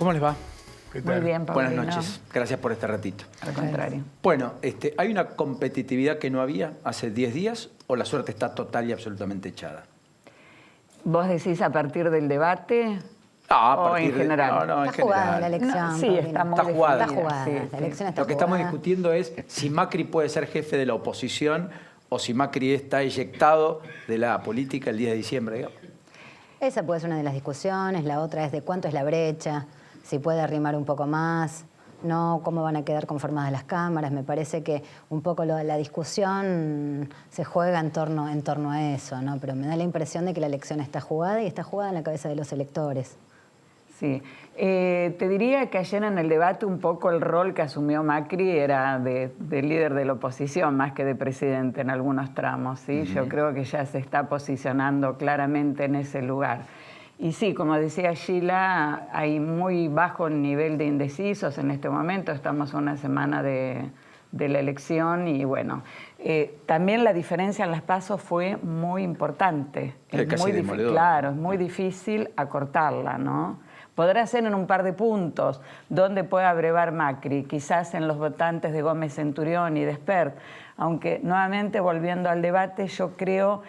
¿Cómo les va? ¿Qué tal? Muy bien, Paulino. Buenas noches. Gracias por este ratito. Al contrario. Bueno, ¿hay una competitividad que no había hace 10 días o la suerte está total y absolutamente echada? ¿Vos decís a partir del debate A o partir en general? No, en Está jugada la general. elección. No, sí, Paulino. está muy Está jugada. Está jugada. Sí, La sí. elección está Lo que jugada. estamos discutiendo es si Macri puede ser jefe de la oposición o si Macri está eyectado de la política el 10 de diciembre, digamos. Esa puede ser una de las discusiones. La otra es de cuánto es la brecha, si puede arrimar un poco más, no cómo van a quedar conformadas las cámaras. Me parece que un poco la discusión se juega en torno a eso, ¿no? Pero me da la impresión de que la elección está jugada y está jugada en la cabeza de los electores. Sí. Te diría que ayer en el debate un poco el rol que asumió Macri era de líder de la oposición más que de presidente en algunos tramos, ¿sí? Yo creo que ya se está posicionando claramente en ese lugar. Y sí, como decía Sheila, hay muy bajo nivel de indecisos en este momento. Estamos a una semana de la elección y bueno, también la diferencia en las PASO fue muy importante. Es muy demoledor. claro, es muy difícil acortarla, ¿no? Podrá ser en un par de puntos donde pueda abrevar Macri, quizás en los votantes de Gómez Centurión y de Espert, aunque nuevamente volviendo al debate yo creo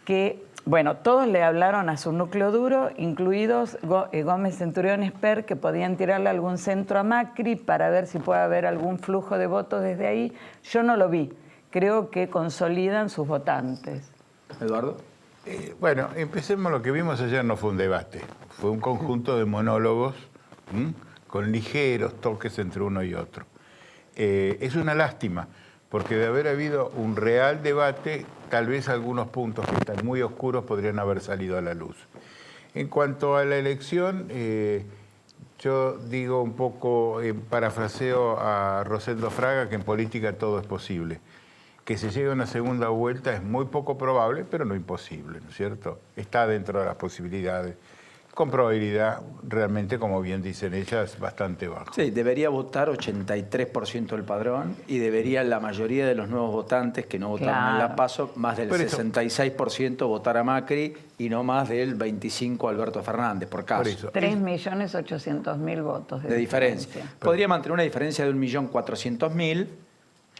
que, bueno, todos le hablaron a su núcleo duro, incluidos Gómez Centurión y Espert, que podían tirarle algún centro a Macri para ver si puede haber algún flujo de votos desde ahí. Yo no lo vi, creo que consolidan sus votantes. Eduardo. Bueno, empecemos. Lo que vimos ayer no fue un debate, fue un conjunto de monólogos con ligeros toques entre uno y otro. Es una lástima, porque de haber habido un real debate, tal vez algunos puntos que están muy oscuros podrían haber salido a la luz. En cuanto a la elección, yo digo un poco, parafraseo a Rosendo Fraga, que en política todo es posible. Que se llegue a una segunda vuelta es muy poco probable, pero no imposible, ¿no es cierto? Está dentro de las posibilidades, con probabilidad realmente, como bien dicen ellas, bastante baja. Sí, debería votar 83% del padrón y debería la mayoría de los nuevos votantes que no votaron en la PASO, más del 66% votar a Macri y no más del 25% Alberto Fernández, por caso. Por eso. 3.800.000 votos De diferencia. Podría mantener una diferencia de 1.400.000,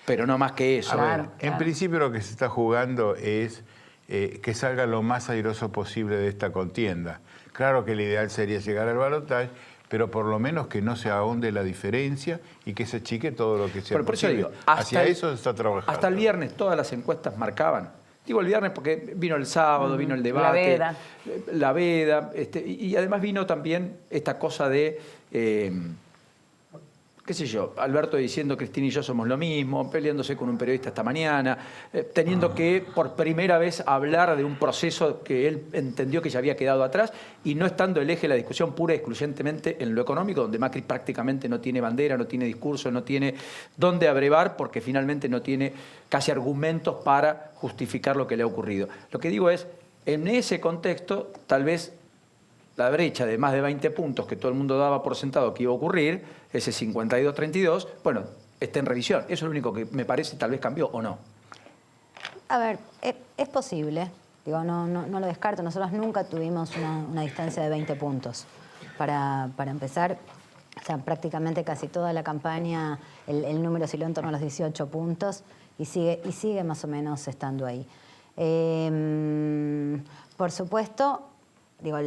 pero no más que eso. Claro. En principio lo que se está jugando es que salga lo más airoso posible de esta contienda. Claro que el ideal sería llegar al balotaje, pero por lo menos que no se ahonde la diferencia y que se achique todo lo que sea Pero por eso posible. digo, Hacia eso se está trabajando. Hasta el viernes todas las encuestas marcaban. Digo el viernes porque vino el sábado, vino el debate. La veda. Y además vino también esta cosa de... qué sé yo, Alberto diciendo Cristina y yo somos lo mismo, peleándose con un periodista esta mañana, teniendo que por primera vez hablar de un proceso que él entendió que ya había quedado atrás y no estando el eje de la discusión pura y exclusivamente en lo económico, donde Macri prácticamente no tiene bandera, no tiene discurso, no tiene dónde abrevar porque finalmente no tiene casi argumentos para justificar lo que le ha ocurrido. Lo que digo es, en ese contexto, tal vez la brecha de más de 20 puntos que todo el mundo daba por sentado que iba a ocurrir, ese 52-32, bueno, está en revisión. Eso es lo único que me parece tal vez cambió o no. A ver, es posible. Digo, no lo descarto. Nosotros nunca tuvimos una distancia de 20 puntos. Para empezar, o sea, prácticamente casi toda la campaña, el número osciló en torno a los 18 puntos y sigue más o menos estando ahí. Por supuesto, digo,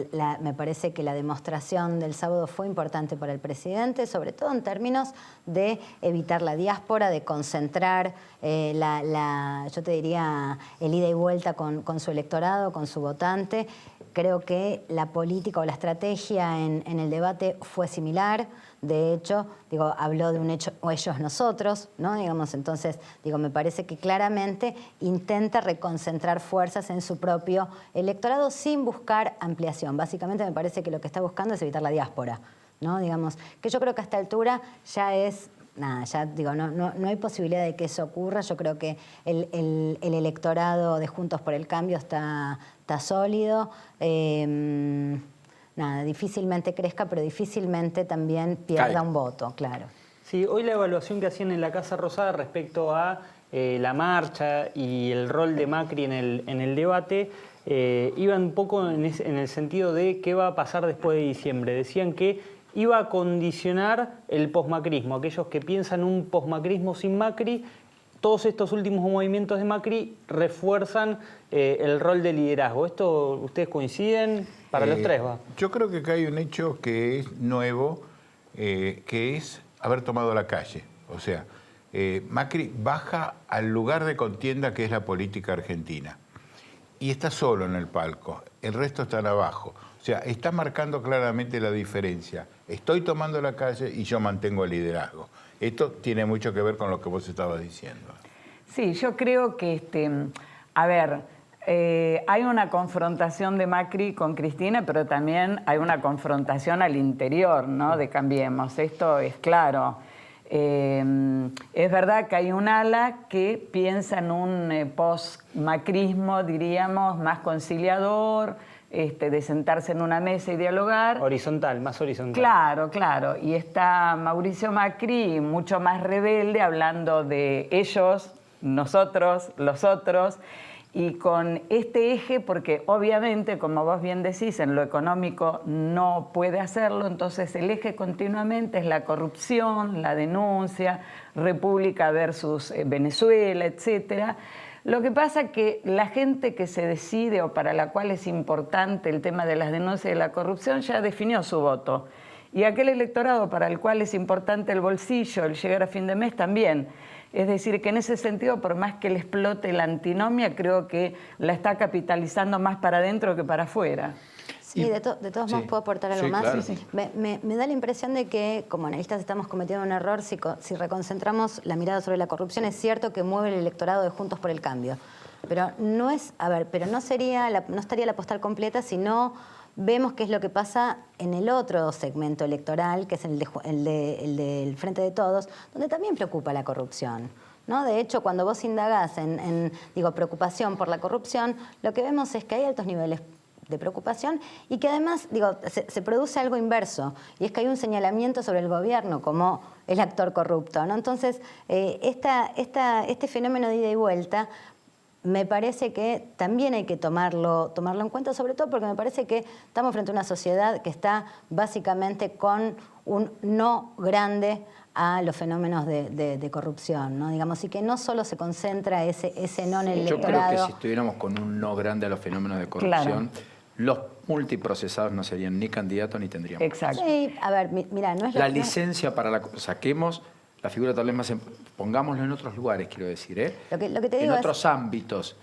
me parece que la demostración del sábado fue importante para el presidente, sobre todo en términos de evitar la diáspora, de concentrar yo te diría, el ida y vuelta con su electorado, con su votante. Creo que la política o la estrategia en el debate fue similar. De hecho, digo, habló de un hecho o ellos nosotros, ¿no? Digamos, entonces, digo, me parece que claramente intenta reconcentrar fuerzas en su propio electorado sin buscar ampliación. Básicamente me parece que lo que está buscando es evitar la diáspora, ¿no? Digamos, que yo creo que a esta altura ya es... Nada, ya digo, no hay posibilidad de que eso ocurra. Yo creo que el electorado de Juntos por el Cambio está sólido. Nada, difícilmente crezca, pero difícilmente también pierda un voto, claro. Sí, hoy la evaluación que hacían en la Casa Rosada respecto a la marcha y el rol de Macri en el debate iba un poco en el sentido de qué va a pasar después de diciembre. Decían que iba a condicionar el posmacrismo. Aquellos que piensan un posmacrismo sin Macri, todos estos últimos movimientos de Macri refuerzan el rol de liderazgo. ¿Esto ustedes coinciden? Para los tres va. Yo creo que acá hay un hecho que es nuevo, que es haber tomado la calle. O sea, Macri baja al lugar de contienda que es la política argentina. Y está solo en el palco, el resto están abajo. O sea, está marcando claramente la diferencia. Estoy tomando la calle y yo mantengo el liderazgo. Esto tiene mucho que ver con lo que vos estabas diciendo. Sí, yo creo que, hay una confrontación de Macri con Cristina, pero también hay una confrontación al interior, ¿no?, de Cambiemos. Esto es claro. Es verdad que hay un ala que piensa en un post-macrismo, diríamos, más conciliador, de sentarse en una mesa y dialogar. Horizontal, más horizontal. Claro, claro. Y está Mauricio Macri mucho más rebelde, hablando de ellos, nosotros, los otros, y con este eje, porque obviamente, como vos bien decís, en lo económico no puede hacerlo, entonces el eje continuamente es la corrupción, la denuncia, República versus Venezuela, etcétera. Lo que pasa es que la gente que se decide o para la cual es importante el tema de las denuncias y de la corrupción ya definió su voto. Y aquel electorado para el cual es importante el bolsillo, el llegar a fin de mes también. Es decir, que en ese sentido, por más que le explote la antinomia, creo que la está capitalizando más para adentro que para afuera. Sí, de todos modos puedo aportar algo más. Claro. Sí, sí. Me da la impresión de que como analistas estamos cometiendo un error si reconcentramos la mirada sobre la corrupción. Es cierto que mueve el electorado de Juntos por el Cambio, pero no es, pero no estaría la postal completa si no vemos qué es lo que pasa en el otro segmento electoral, que es el del Frente de Todos, donde también preocupa la corrupción, ¿no? De hecho, cuando vos indagás en preocupación por la corrupción, lo que vemos es que hay altos niveles de preocupación y que además se produce algo inverso, y es que hay un señalamiento sobre el gobierno como el actor corrupto, ¿no? Entonces, este fenómeno de ida y vuelta me parece que también hay que tomarlo en cuenta, sobre todo porque me parece que estamos frente a una sociedad que está básicamente con un no grande a los fenómenos de corrupción, ¿no? Digamos, y que no solo se concentra ese no en el Yo electorado. creo que si estuviéramos con un no grande a los fenómenos de corrupción, los multiprocesados no serían ni candidatos ni tendríamos. Exacto. Sí, a ver, mira, no es La licencia para la... Saquemos la figura tal vez más... Pongámoslo en otros lugares, quiero decir, ¿eh? Lo que te en digo otros ámbitos.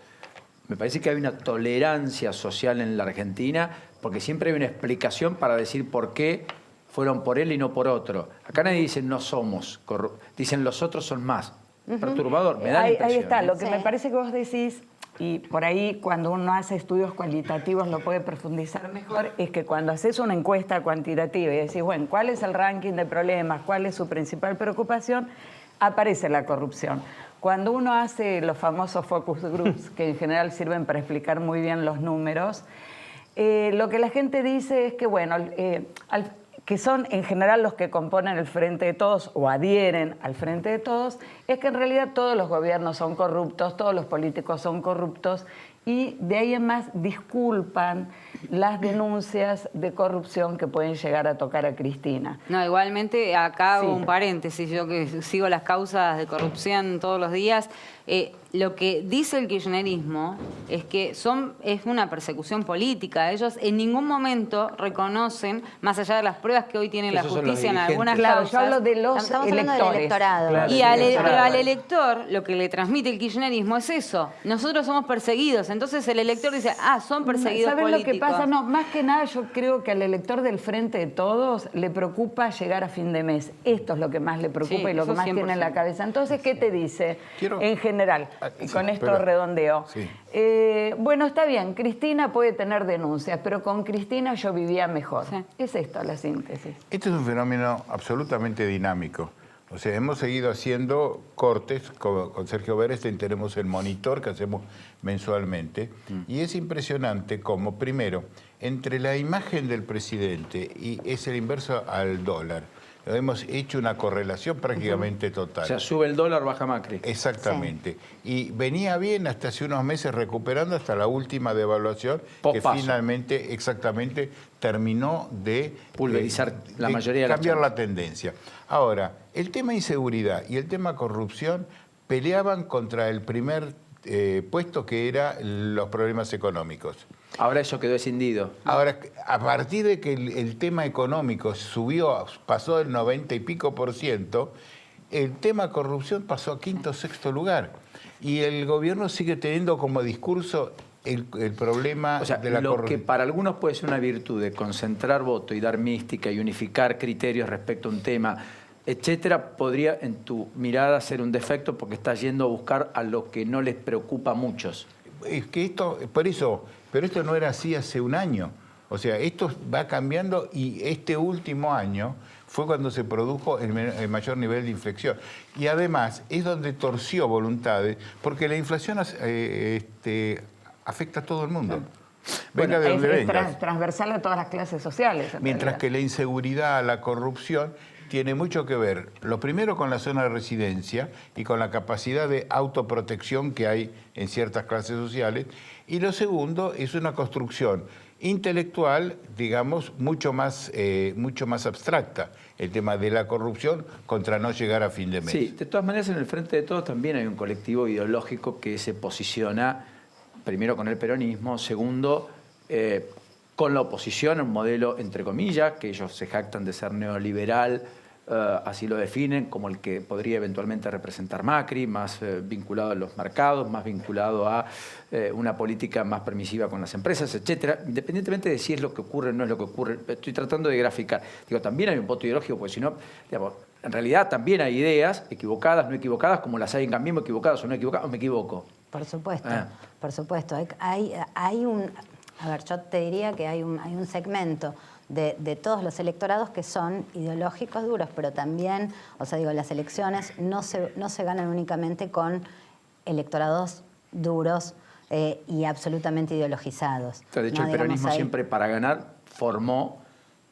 Me parece que hay una tolerancia social en la Argentina, porque siempre hay una explicación para decir por qué fueron por él y no por otro. Acá nadie dice no somos corruptos, dicen los otros son más. Perturbador, me da la impresión. Ahí está, lo que Sí. me parece que vos decís, y por ahí cuando uno hace estudios cualitativos lo puede profundizar mejor, es que cuando haces una encuesta cuantitativa y decís, bueno, ¿cuál es el ranking de problemas? ¿Cuál es su principal preocupación? Aparece la corrupción. Cuando uno hace los famosos focus groups, que en general sirven para explicar muy bien los números, lo que la gente dice es que, bueno, que son en general los que componen el Frente de Todos o adhieren al Frente de Todos, es que en realidad todos los gobiernos son corruptos, todos los políticos son corruptos, y de ahí en más disculpan las denuncias de corrupción que pueden llegar a tocar a Cristina. No, igualmente acá hago Sí. un paréntesis, yo que sigo las causas de corrupción todos los días, lo que dice el kirchnerismo es que es una persecución política. Ellos en ningún momento reconocen, más allá de las pruebas que hoy tiene la Esos son los justicia en dirigentes. algunas Claro, causas. yo hablo de los Estamos hablando del electores. electorado. Claro. Y Sí, pero al elector lo que le transmite el kirchnerismo es eso. Nosotros somos perseguidos. Entonces el elector dice, son perseguidos ¿Sabes políticos. lo que pasa? No, más que nada yo creo que al elector del Frente de Todos le preocupa llegar a fin de mes. Esto es lo que más le preocupa Sí, y lo que eso más tiene en la 100%. cabeza. Entonces, ¿qué te dice Quiero- en general? Y Sí, con esto pero- redondeo. Sí. Bueno, está bien, Cristina puede tener denuncias, pero con Cristina yo vivía mejor. Sí. Es esto la síntesis. Este es un fenómeno absolutamente dinámico. O sea, hemos seguido haciendo cortes con Sergio Berestein, tenemos el monitor que hacemos mensualmente, y es impresionante cómo, primero, entre la imagen del presidente y es el inverso al dólar. hemos hecho una correlación prácticamente total. O sea, sube el dólar, baja Macri. Exactamente. Y venía bien hasta hace unos meses recuperando hasta la última devaluación que Pospaso. finalmente, exactamente, terminó de Pulverizar la mayoría de las cambiar chances. la tendencia. Ahora, el tema inseguridad y el tema corrupción peleaban contra el primer puesto, que era los problemas económicos. Ahora eso quedó escindido. Ahora, a partir de que el tema económico subió, pasó del 90 y pico %, el tema corrupción pasó a quinto o sexto lugar. Y el gobierno sigue teniendo como discurso el problema O sea, de la lo que corrupción. para algunos puede ser una virtud de concentrar voto y dar mística y unificar criterios respecto a un tema, etcétera, podría en tu mirada ser un defecto porque estás yendo a buscar a lo que no les preocupa a muchos. Es que esto, por eso, pero esto no era así hace un año. O sea, esto va cambiando y este último año fue cuando se produjo el mayor nivel de inflexión. Y además es donde torció voluntades, porque la inflación afecta a todo el mundo. Venga de donde venga. Es transversal a todas las clases sociales. Mientras que la inseguridad, la corrupción, tiene mucho que ver, lo primero, con la zona de residencia y con la capacidad de autoprotección que hay en ciertas clases sociales, y lo segundo es una construcción intelectual, digamos, mucho más abstracta, el tema de la corrupción contra no llegar a fin de mes. Sí, de todas maneras en el Frente de Todos también hay un colectivo ideológico que se posiciona, primero con el peronismo, segundo con la oposición, un modelo entre comillas, que ellos se jactan de ser neoliberal, así lo definen, como el que podría eventualmente representar Macri, más vinculado a los mercados, más vinculado a una política más permisiva con las empresas, etcétera. Independientemente de si es lo que ocurre o no es lo que ocurre, estoy tratando de graficar. Digo, también hay un voto ideológico, porque si no, digamos, en realidad también hay ideas equivocadas, no equivocadas, como las hay en Cambiemos, equivocadas o no equivocadas, o me equivoco. Por supuesto, Ah. por supuesto. Hay un... A ver, yo te diría que hay un segmento de todos los electorados que son ideológicos duros, pero también, o sea, digo, las elecciones no se ganan únicamente con electorados duros y absolutamente ideologizados. O sea, de hecho, ¿no? el peronismo Digamos, siempre para ganar formó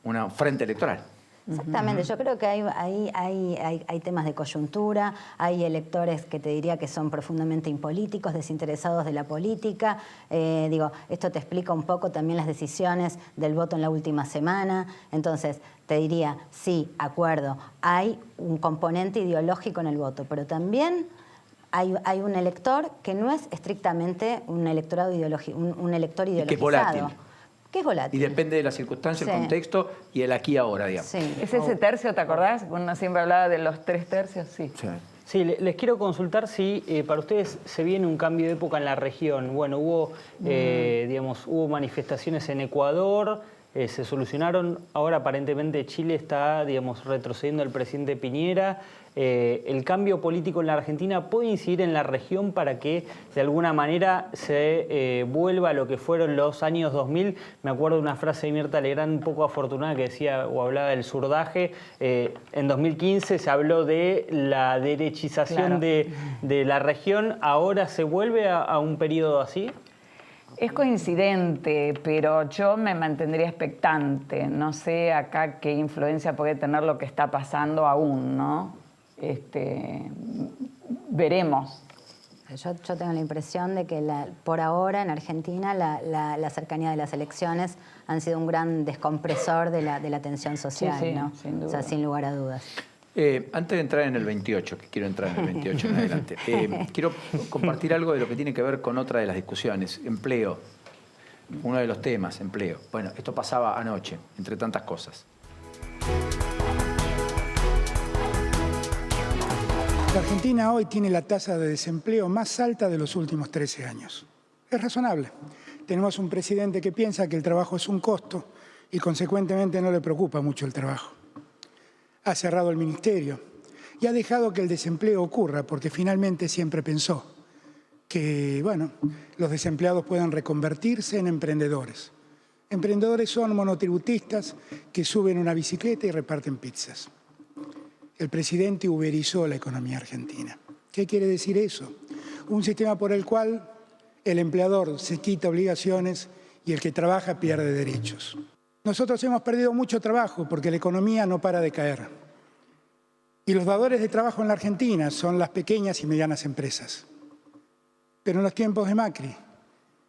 una frente electoral. Exactamente, yo creo que hay temas de coyuntura, hay electores que te diría que son profundamente impolíticos, desinteresados de la política. Digo, esto te explica un poco también las decisiones del voto en la última semana. Entonces, te diría, sí, acuerdo, hay un componente ideológico en el voto, pero también hay un elector que no es estrictamente un electorado un elector ideologizado. que es volátil. Que es volátil. Y depende de la circunstancia, el Sí. contexto y el aquí y ahora, digamos. Sí. ¿Es ese tercio, te acordás? Uno siempre hablaba de los 3 tercios, sí. Sí. Sí, les quiero consultar si para ustedes se viene un cambio de época en la región. Bueno, hubo manifestaciones en Ecuador, se solucionaron. Ahora aparentemente Chile está, retrocediendo al presidente Piñera. ¿El cambio político en la Argentina puede incidir en la región para que de alguna manera se vuelva a lo que fueron los años 2000? Me acuerdo de una frase de Mirta Legrand un poco afortunada que decía o hablaba del surdaje. En 2015 se habló de la derechización de la región. ¿Ahora se vuelve a un periodo así? Es coincidente, pero yo me mantendría expectante. No sé acá qué influencia puede tener lo que está pasando aún, ¿no? Veremos. Yo tengo la impresión de que por ahora en Argentina la cercanía de las elecciones han sido un gran descompresor de la tensión social, Sí, ¿no? sin duda. O sea, sin lugar a dudas. Antes de entrar en el 28, que quiero entrar en el 28 en adelante, quiero compartir algo de lo que tiene que ver con otra de las discusiones, empleo. Uno de los temas, empleo. Bueno, esto pasaba anoche, entre tantas cosas. La Argentina hoy tiene la tasa de desempleo más alta de los últimos 13 años. Es razonable. Tenemos un presidente que piensa que el trabajo es un costo y consecuentemente no le preocupa mucho el trabajo. Ha cerrado el ministerio y ha dejado que el desempleo ocurra porque finalmente siempre pensó que, bueno, los desempleados puedan reconvertirse en emprendedores. Emprendedores son monotributistas que suben una bicicleta y reparten pizzas. El presidente uberizó la economía argentina. ¿Qué quiere decir eso? Un sistema por el cual el empleador se quita obligaciones y el que trabaja pierde derechos. Nosotros hemos perdido mucho trabajo porque la economía no para de caer. Y los dadores de trabajo en la Argentina son las pequeñas y medianas empresas. Pero en los tiempos de Macri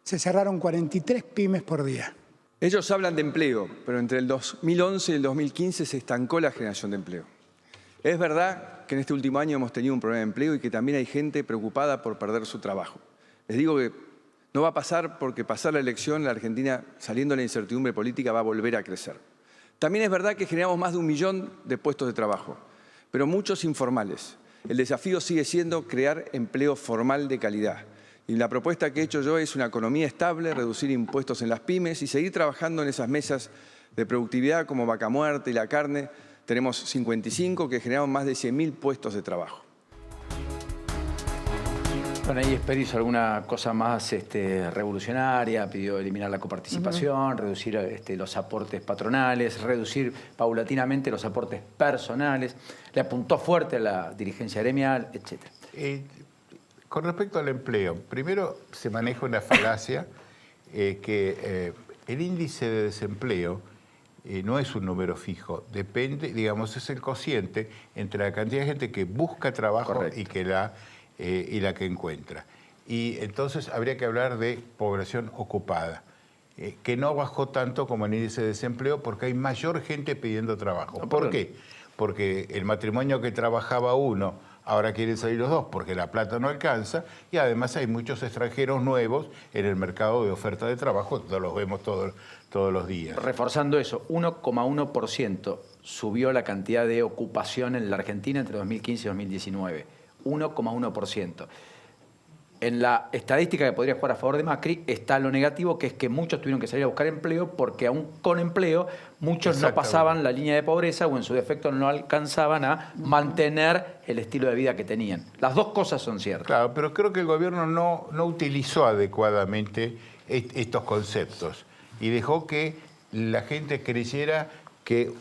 se cerraron 43 pymes por día. Ellos hablan de empleo, pero entre el 2011 y el 2015 se estancó la generación de empleo. Es verdad que en este último año hemos tenido un problema de empleo y que también hay gente preocupada por perder su trabajo. Les digo que no va a pasar porque pasar la elección, la Argentina, saliendo de la incertidumbre política, va a volver a crecer. También es verdad que generamos más de 1 millón de puestos de trabajo, pero muchos informales. El desafío sigue siendo crear empleo formal de calidad. Y la propuesta que he hecho yo es una economía estable, reducir impuestos en las pymes y seguir trabajando en esas mesas de productividad como Vaca Muerta y la carne. Tenemos 55 que generamos más de 100.000 puestos de trabajo. Bueno, ahí Esper hizo alguna cosa más revolucionaria, pidió eliminar la coparticipación, reducir los aportes patronales, reducir paulatinamente los aportes personales, le apuntó fuerte a la dirigencia gremial, etc. Con respecto al empleo, primero se maneja una falacia que el índice de desempleo no es un número fijo, depende, digamos, es el cociente entre la cantidad de gente que busca trabajo y la que encuentra. Y entonces habría que hablar de población ocupada, que no bajó tanto como el índice de desempleo porque hay mayor gente pidiendo trabajo. ¿Por qué? Porque el matrimonio que trabajaba uno, ahora quieren salir los dos porque la plata no alcanza y además hay muchos extranjeros nuevos en el mercado de oferta de trabajo, los vemos todos los días. Reforzando eso, 1,1% subió la cantidad de ocupación en la Argentina entre 2015 y 2019. 1,1%. En la estadística que podría jugar a favor de Macri está lo negativo, que es que muchos tuvieron que salir a buscar empleo porque aún con empleo muchos no pasaban la línea de pobreza o en su defecto no alcanzaban a mantener el estilo de vida que tenían. Las dos cosas son ciertas. Claro, pero creo que el gobierno no utilizó adecuadamente estos conceptos y dejó que la gente creyera que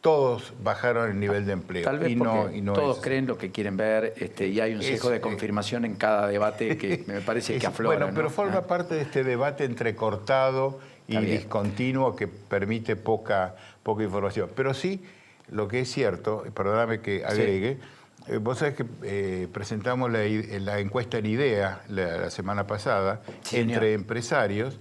todos bajaron el nivel de empleo. Tal vez porque no todos creen lo que quieren ver y hay un sesgo de confirmación en cada debate que me parece que aflora. Bueno, pero forma parte de este debate entrecortado y discontinuo que permite poca información. Pero sí, lo que es cierto, perdóname que agregue, vos sabés que presentamos la encuesta en IDEA la semana pasada entre empresarios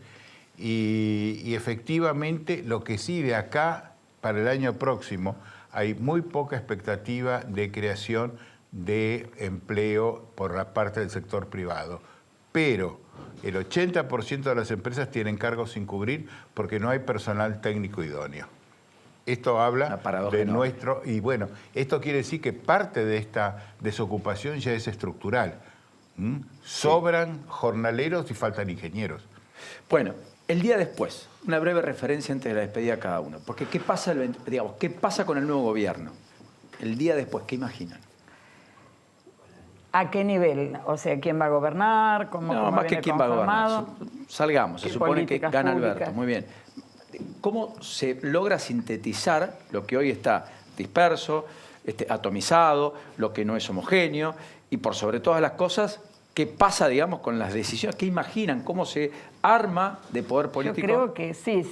y efectivamente lo que sí de acá para el año próximo hay muy poca expectativa de creación de empleo por la parte del sector privado. Pero el 80% de las empresas tienen cargos sin cubrir porque no hay personal técnico idóneo. Esto habla de nuestro... Y bueno, esto quiere decir que parte de esta desocupación ya es estructural. Sobran jornaleros y faltan ingenieros. Bueno, el día después, una breve referencia antes de la despedida a cada uno. Porque ¿qué pasa con el nuevo gobierno? El día después, ¿qué imaginan? ¿A qué nivel? O sea, ¿quién va a gobernar? No, más que quién va a gobernar. Salgamos, se supone que gana Alberto. Muy bien. ¿Cómo se logra sintetizar lo que hoy está disperso, atomizado, lo que no es homogéneo y por sobre todas las cosas, qué pasa, digamos, con las decisiones? ¿Qué imaginan? ¿Cómo se arma de poder político? Yo creo que sí.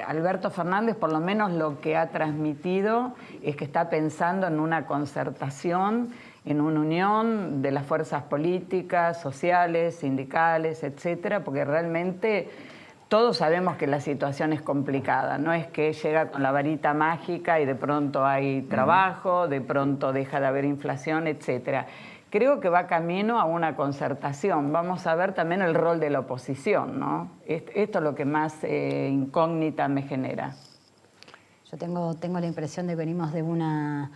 Alberto Fernández, por lo menos lo que ha transmitido es que está pensando en una concertación, en una unión de las fuerzas políticas, sociales, sindicales, etcétera, porque realmente todos sabemos que la situación es complicada. No es que llega con la varita mágica y de pronto hay trabajo, de pronto deja de haber inflación, etcétera. Creo que va camino a una concertación. Vamos a ver también el rol de la oposición, ¿no? Esto es lo que más incógnita me genera. Yo tengo la impresión de que venimos de una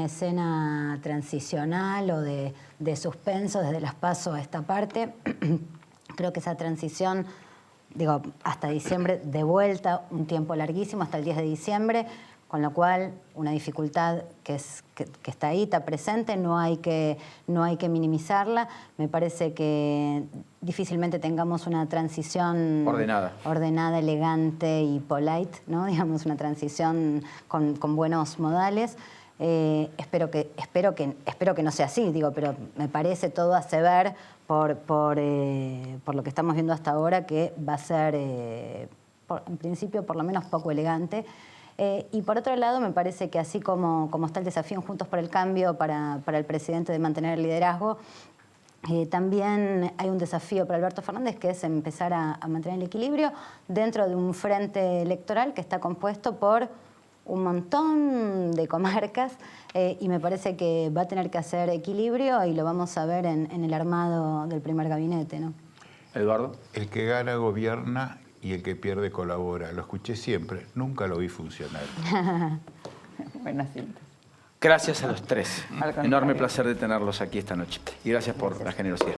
escena transicional o de suspenso desde las PASO a esta parte. Creo que esa transición, hasta diciembre, de vuelta, un tiempo larguísimo, hasta el 10 de diciembre, con lo cual una dificultad que está ahí, está presente, no hay que minimizarla. Me parece que difícilmente tengamos una transición ordenada, elegante y polite, ¿no? Digamos, una transición con buenos modales. Espero que no sea así, pero me parece todo hace ver por lo que estamos viendo hasta ahora que va a ser, en principio, por lo menos poco elegante. Y por otro lado, me parece que así como está el desafío en Juntos por el Cambio para el presidente de mantener el liderazgo, también hay un desafío para Alberto Fernández, que es empezar a mantener el equilibrio dentro de un frente electoral que está compuesto por un montón de comarcas, y me parece que va a tener que hacer equilibrio y lo vamos a ver en el armado del primer gabinete, ¿no? Eduardo. El que gana gobierna y el que pierde colabora. Lo escuché siempre, nunca lo vi funcionar. Buena síntesis. Gracias a los tres. Al contrario. Enorme placer de tenerlos aquí esta noche. Y gracias por la generosidad.